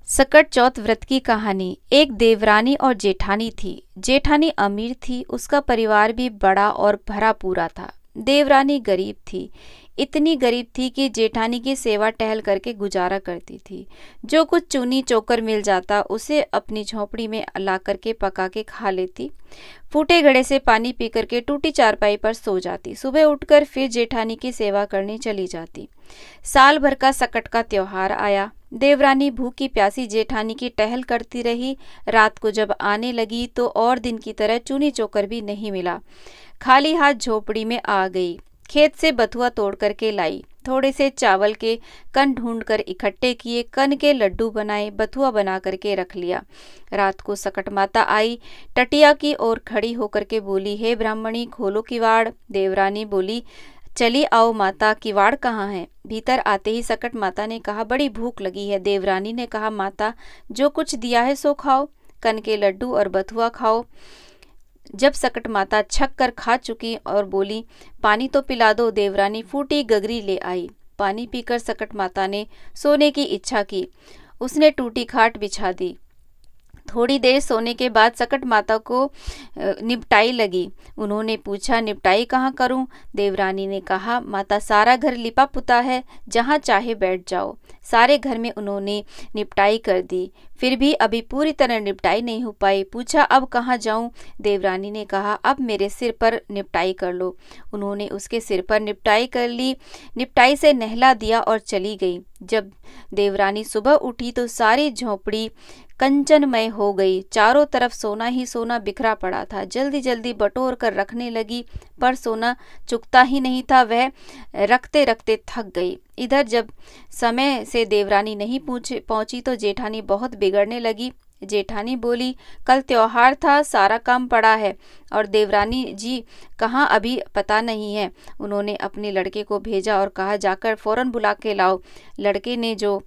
सकट चौथ व्रत की कहानी। एक देवरानी और जेठानी थी। जेठानी अमीर थी, उसका परिवार भी बड़ा और भरा पूरा था। देवरानी गरीब थी, इतनी गरीब थी कि जेठानी की सेवा टहल करके गुजारा करती थी। जो कुछ चूनी चोकर मिल जाता उसे अपनी झोंपड़ी में ला करके पका के खा लेती। फूटे घड़े से पानी पी करके टूटी चारपाई पर सो जाती। सुबह उठकर फिर जेठानी की सेवा करने चली जाती। साल भर का सकट का त्योहार आया। देवरानी भूखी प्यासी जेठानी की टहल करती रही। रात को जब आने लगी तो और दिन की तरह चूनी चोकर भी नहीं मिला। खाली हाथ झोपड़ी में आ गई। खेत से बथुआ तोड़ करके लाई। थोड़े से चावल के कन ढूंढकर इकट्ठे किए, कन के लड्डू बनाए, बथुआ बना करके रख लिया। रात को सकट माता आई, टटिया की ओर खड़ी होकर के बोली, हे ब्राह्मणी, खोलो किवाड़। देवरानी बोली, चली आओ माता, किवाड़ कहाँ है। भीतर आते ही सकट माता ने कहा, बड़ी भूख लगी है। देवरानी ने कहा, माता जो कुछ दिया है सो खाओ, कन के लड्डू और बथुआ खाओ। जब सकट माता छक कर खा चुकी और बोली, पानी तो पिला दो, देवरानी फूटी गगरी ले आई। पानी पीकर सकट माता ने सोने की इच्छा की। उसने टूटी खाट बिछा दी। थोड़ी देर सोने के बाद सकट माता को निपटाई लगी। उन्होंने पूछा, निपटाई कहाँ करूं? देवरानी ने कहा, माता सारा घर लिपा पुता है, जहाँ चाहे बैठ जाओ। सारे घर में उन्होंने निपटाई कर दी, फिर भी अभी पूरी तरह निपटाई नहीं हो पाई। पूछा, अब कहाँ जाऊं? देवरानी ने कहा, अब मेरे सिर पर निपटाई कर लो। उन्होंने उसके सिर पर निपटाई कर ली। निपटाई से नहला दिया और चली गई। जब देवरानी सुबह उठी तो सारी झोंपड़ी कंचनमय हो गई। चारों तरफ सोना ही सोना बिखरा पड़ा था। जल्दी जल्दी बटोर कर रखने लगी, पर सोना चुकता ही नहीं था। वह रखते रखते थक गई। इधर जब समय से देवरानी नहीं पहुंची तो जेठानी बहुत बिगड़ने लगी। जेठानी बोली, कल त्योहार था, सारा काम पड़ा है और देवरानी जी कहाँ अभी पता नहीं है। उन्होंने अपने लड़के को भेजा और कहा, जाकर फौरन बुला के लाओ। लड़के ने जो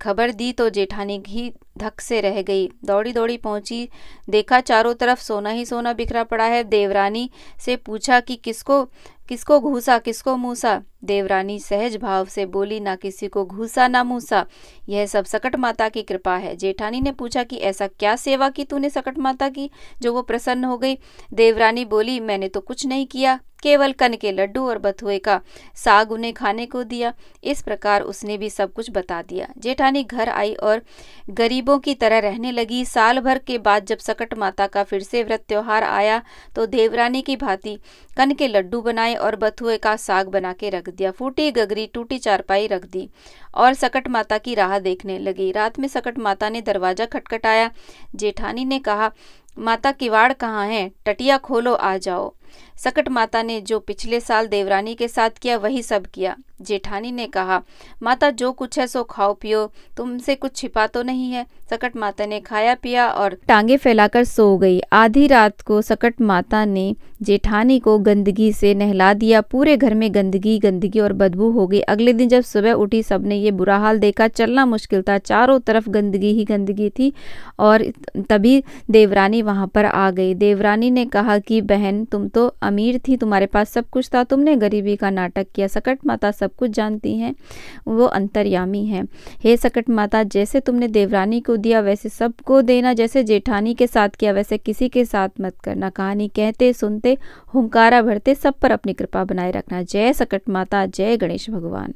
खबर दी तो जेठानी ही धक से रह गई। दौड़ी दौड़ी पहुंची, देखा चारों तरफ सोना ही सोना बिखरा पड़ा है। देवरानी से पूछा कि किसको किसको घूसा, किसको मूसा। देवरानी सहज भाव से बोली, ना किसी को घूसा ना मूसा, यह सब सकट माता की कृपा है। जेठानी ने पूछा कि ऐसा क्या सेवा की तूने सकट माता की जो वो प्रसन्न हो गई? देवरानी बोली, मैंने तो कुछ नहीं किया, केवल कन के लड्डू और बथुए का साग उन्हें खाने को दिया। इस प्रकार उसने भी सब कुछ बता दिया। जेठानी घर आई और गरीबों की तरह रहने लगी। साल भर के बाद जब सकट माता का फिर से व्रत त्योहार आया तो देवरानी की भांति कन के लड्डू बनाए और बथुए का साग बना के रख दिया। फूटी गगरी टूटी चारपाई रख दी और सकट माता की राह देखने लगी। रात में सकट माता ने दरवाजा खटखटाया। जेठानी ने कहा, माता किवाड़ कहाँ है? टटिया खोलो, आ जाओ। सकट माता ने जो पिछले साल देवरानी के साथ किया वही सब किया। जेठानी ने कहा, माता जो कुछ है सो खाओ पियो, तुमसे कुछ छिपा तो नहीं है। सकट माता ने खाया पिया और टांगे फैलाकर सो गई। आधी रात को सकट माता ने जेठानी को गंदगी से नहला दिया। पूरे घर में गंदगी गंदगी और बदबू हो गई। अगले दिन जब सुबह उठी सबने ये बुरा हाल देखा। चलना मुश्किल था, चारों तरफ गंदगी ही गंदगी थी। और तभी देवरानी वहां पर आ गई। देवरानी ने कहा कि बहन, तुम तो अमीर थी, तुम्हारे पास सब कुछ था, तुमने गरीबी का नाटक किया। सकट माता सब कुछ जानती हैं, वो अंतर्यामी हैं। हे सकट माता, जैसे तुमने देवरानी को दिया वैसे सबको देना, जैसे जेठानी के साथ किया वैसे किसी के साथ मत करना। कहानी कहते सुनते हुंकारा भरते सब पर अपनी कृपा बनाए रखना। जय सकट माता, जय गणेश भगवान।